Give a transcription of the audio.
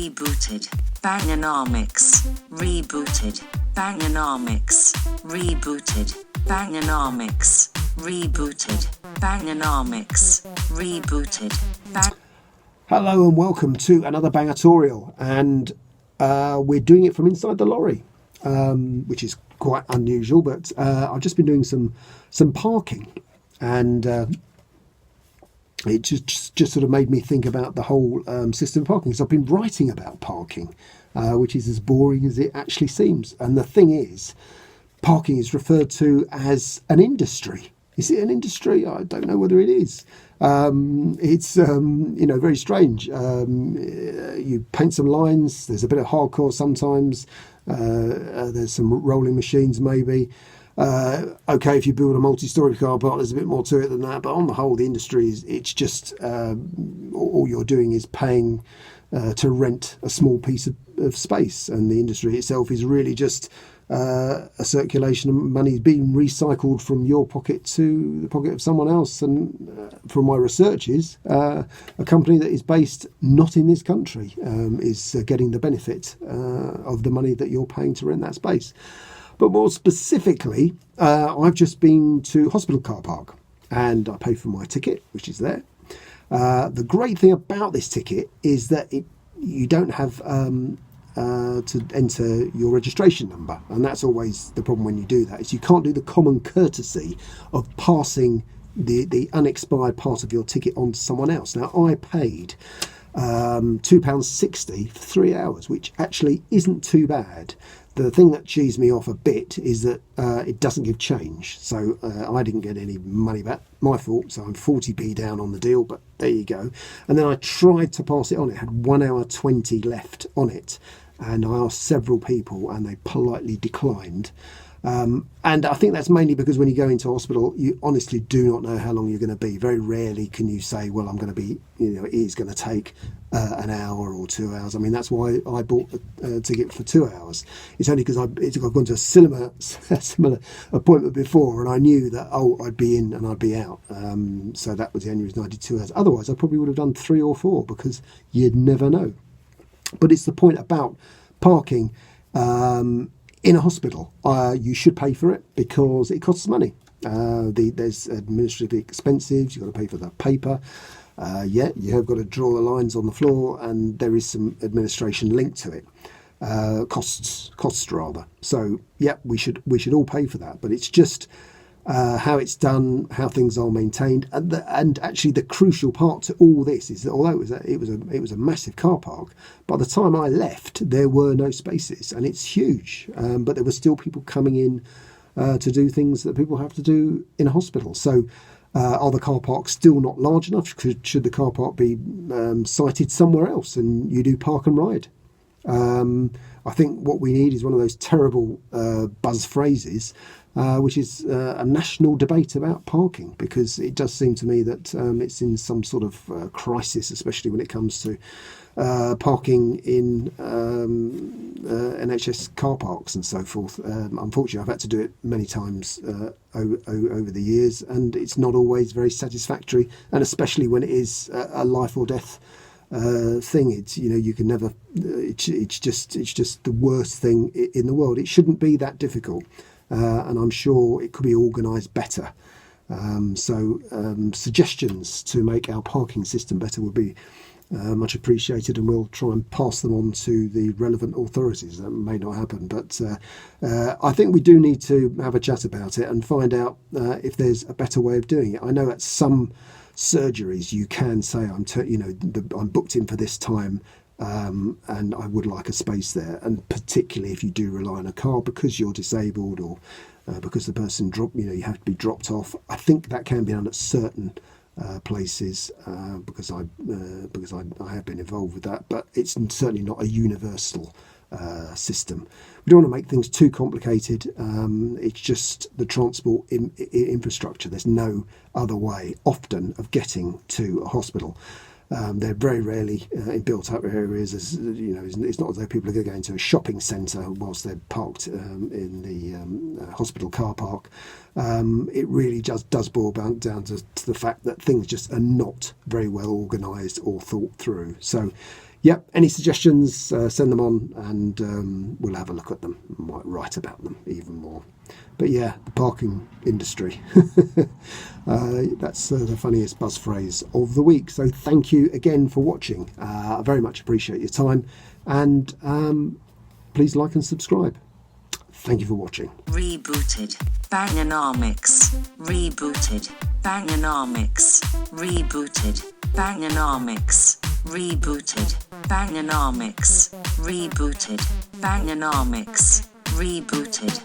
rebooted. Bangernomics, rebooted. Bangernomics, rebooted. Bangernomics, rebooted. Bangernomics, rebooted. Hello and welcome to another Bangertorial, and we're doing it from inside the lorry, which is quite unusual. But I've just been doing some parking, and it just sort of made me think about the whole system of parking. Because I've been writing about parking, which is as boring as it actually seems. And the thing is, parking is referred to as an industry. Is it an industry? I don't know whether it is. It's very strange. You paint some lines. There's a bit of hardcore sometimes. There's some rolling machines maybe. Okay, if you build a multi-storey car park, there's a bit more to it than that. But on the whole, the industry it's just all you're doing is paying to rent a small piece of space, and the industry itself is really just a circulation of money being recycled from your pocket to the pocket of someone else. And from my researches, a company that is based not in this country is getting the benefit of the money that you're paying to rent that space. But more specifically, I've just been to Hospital Car Park, and I paid for my ticket, which is there. The great thing about this ticket is that you don't have to enter your registration number, and that's always the problem when you do that, is you can't do the common courtesy of passing the unexpired part of your ticket on to someone else. Now, I paid £2.60 for 3 hours, which actually isn't too bad. The thing that cheesed me off a bit is that it doesn't give change, so I didn't get any money back. My fault, so I'm 40p down on the deal, but there you go. And then I tried to pass it on. It had 1 hour 20 left on it, and I asked several people, and they politely declined. And I think that's mainly because when you go into hospital, you honestly do not know how long you're going to be. Very rarely can you say, well, I'm going to be, it is going to take an hour or 2 hours. I mean, that's why I bought a ticket for 2 hours. It's only because I've gone to a similar appointment before, and I knew that, I'd be in and I'd be out. So that was the only reason I did 2 hours. Otherwise, I probably would have done 3 or 4, because you'd never know. But it's the point about parking. In a hospital, you should pay for it because it costs money. There's administrative expenses. You've got to pay for the paper. You have got to draw the lines on the floor, and there is some administration linked to it. Costs rather. So we should all pay for that. But it's just how it's done, how things are maintained, and actually the crucial part to all this is that although it was a massive car park, by the time I left there were no spaces, and it's huge, but there were still people coming in to do things that people have to do in a hospital. So are the car parks still not large enough? Should the car park be sited somewhere else and you do park and ride? I think what we need is one of those terrible buzz phrases, which is a national debate about parking, because it does seem to me that it's in some sort of crisis, especially when it comes to parking in NHS car parks and so forth. Unfortunately, I've had to do it many times over the years, and it's not always very satisfactory, and especially when it is a life or death thing. It's you can never. It's just the worst thing in the world. It shouldn't be that difficult. And I'm sure it could be organised better. So suggestions to make our parking system better would be much appreciated, and we'll try and pass them on to the relevant authorities. That may not happen, but I think we do need to have a chat about it and find out if there's a better way of doing it. I know at some surgeries you can say, I'm booked in for this time, and I would like a space there, and particularly if you do rely on a car because you're disabled, or because the person you have to be dropped off. I think that can be done at certain places, because I have been involved with that, but it's certainly not a universal system. We don't want to make things too complicated. It's just the transport infrastructure. There's no other way often of getting to a hospital. They're very rarely in built-up areas. It's not as though people are going to go into a shopping centre whilst they're parked in the hospital car park. It really just does boil down to the fact that things just are not very well organised or thought through. So, Yep, any suggestions, send them on, and we'll have a look at them. Might write about them even more. But yeah, the parking industry. That's the funniest buzz phrase of the week. So thank you again for watching. I very much appreciate your time, and please like and subscribe. Thank you for watching. Rebooted. Bangernomics. Rebooted. Bangernomics. Rebooted. Bangernomics. Rebooted. Bangernomics. Rebooted. Bangernomics. Rebooted.